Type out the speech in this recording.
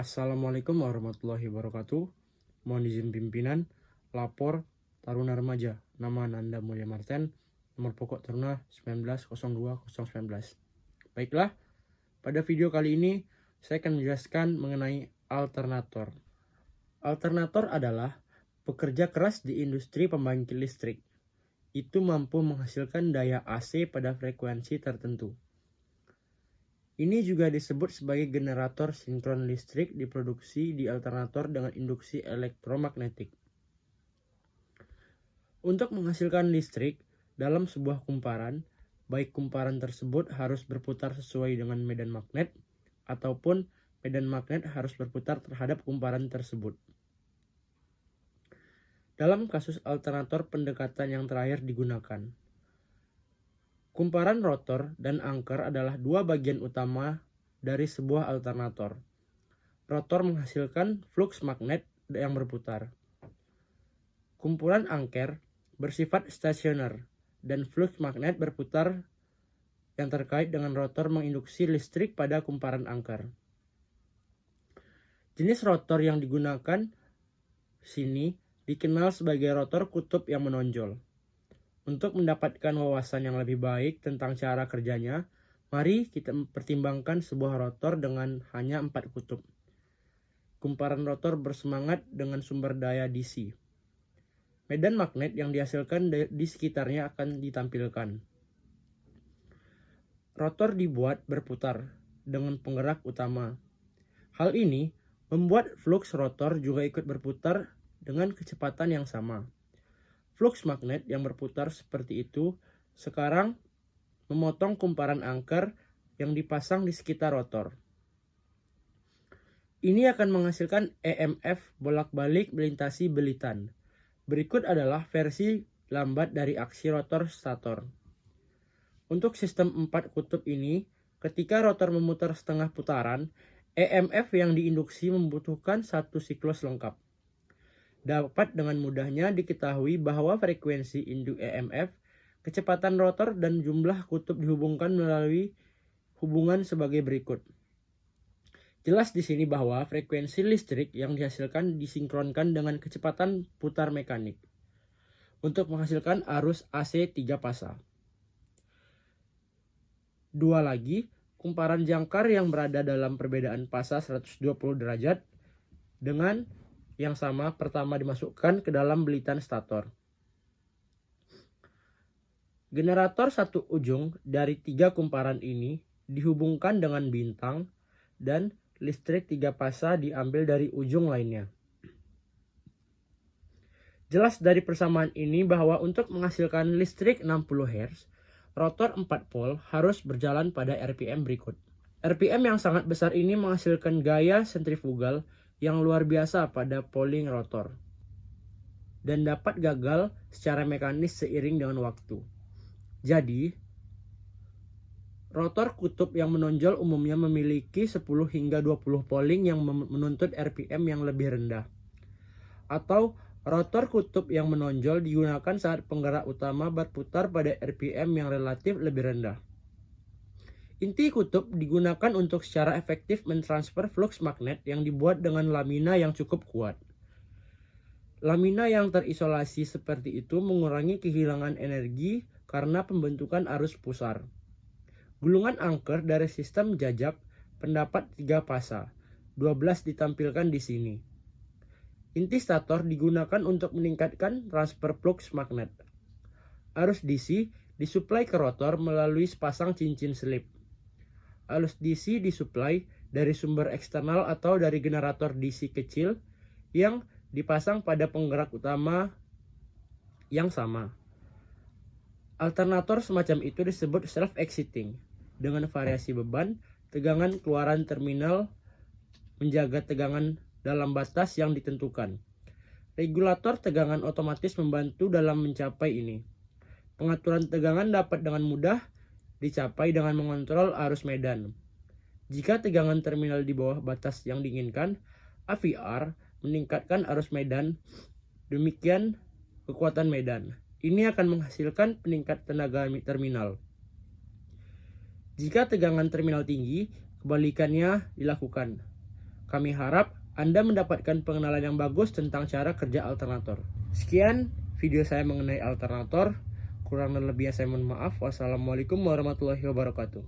Assalamualaikum warahmatullahi wabarakatuh. Mohon izin pimpinan, lapor Taruna Remaja, nama Nanda Mulia Marten, nomor pokok Taruna 1902-019. Baiklah, pada video kali ini saya akan menjelaskan mengenai alternator. Alternator adalah pekerja keras di industri pembangkit listrik. Itu mampu menghasilkan daya AC pada frekuensi tertentu. Ini juga disebut sebagai generator sinkron listrik diproduksi di alternator dengan induksi elektromagnetik. Untuk menghasilkan listrik dalam sebuah kumparan, baik kumparan tersebut harus berputar sesuai dengan medan magnet, ataupun medan magnet harus berputar terhadap kumparan tersebut. Dalam kasus alternator, pendekatan yang terakhir digunakan. Kumparan rotor dan angker adalah dua bagian utama dari sebuah alternator. Rotor menghasilkan flux magnet yang berputar. Kumpulan angker bersifat stasioner dan flux magnet berputar yang terkait dengan rotor menginduksi listrik pada kumparan angker. Jenis rotor yang digunakan sini dikenal sebagai rotor kutub yang menonjol. Untuk mendapatkan wawasan yang lebih baik tentang cara kerjanya, mari kita pertimbangkan sebuah rotor dengan hanya 4 kutub. Kumparan rotor bersemangat dengan sumber daya DC. Medan magnet yang dihasilkan di sekitarnya akan ditampilkan. Rotor dibuat berputar dengan penggerak utama. Hal ini membuat flux rotor juga ikut berputar dengan kecepatan yang sama. Flux magnet yang berputar seperti itu sekarang memotong kumparan angker yang dipasang di sekitar rotor. Ini akan menghasilkan EMF bolak-balik melintasi belitan. Berikut adalah versi lambat dari aksi rotor stator. Untuk sistem 4 kutub ini, ketika rotor memutar setengah putaran, EMF yang diinduksi membutuhkan satu siklus lengkap. Dapat dengan mudahnya diketahui bahwa frekuensi induk EMF, kecepatan rotor, dan jumlah kutub dihubungkan melalui hubungan sebagai berikut. Jelas di sini bahwa frekuensi listrik yang dihasilkan disinkronkan dengan kecepatan putar mekanik untuk menghasilkan arus AC 3 pasa. Dua lagi, kumparan jangkar yang berada dalam perbedaan pasa 120 derajat dengan yang sama pertama dimasukkan ke dalam belitan stator. Generator satu ujung dari 3 kumparan ini dihubungkan dengan bintang dan listrik 3 pasa diambil dari ujung lainnya. Jelas dari persamaan ini bahwa untuk menghasilkan listrik 60 Hz, rotor 4 pol harus berjalan pada RPM berikut. RPM yang sangat besar ini menghasilkan gaya sentrifugal yang luar biasa pada polling rotor dan dapat gagal secara mekanis seiring dengan waktu. Jadi, rotor kutub yang menonjol umumnya memiliki 10 hingga 20 polling yang menuntut RPM yang lebih rendah. Atau rotor kutub yang menonjol digunakan saat penggerak utama berputar pada RPM yang relatif lebih rendah. Inti kutub digunakan untuk secara efektif mentransfer flux magnet yang dibuat dengan lamina yang cukup kuat. Lamina yang terisolasi seperti itu mengurangi kehilangan energi karena pembentukan arus pusar. Gulungan angker dari sistem jajak pendapat 3 pasa, 12 ditampilkan di sini. Inti stator digunakan untuk meningkatkan transfer flux magnet. Arus DC disuplai ke rotor melalui sepasang cincin selip. Arus DC disuplai dari sumber eksternal atau dari generator DC kecil yang dipasang pada penggerak utama yang sama. Alternator semacam itu disebut self-exciting dengan variasi beban, tegangan keluaran terminal menjaga tegangan dalam batas yang ditentukan. Regulator tegangan otomatis membantu dalam mencapai ini. Pengaturan tegangan dapat dengan mudah dicapai dengan mengontrol arus medan. Jika tegangan terminal di bawah batas yang diinginkan, AVR meningkatkan arus medan, demikian kekuatan medan. Ini akan menghasilkan peningkat tenaga terminal. Jika tegangan terminal tinggi, kebalikannya dilakukan. Kami harap Anda mendapatkan pengenalan yang bagus tentang cara kerja alternator. Sekian video saya mengenai alternator. Kurang dan lebihnya saya mohon maaf. Wassalamualaikum warahmatullahi wabarakatuh.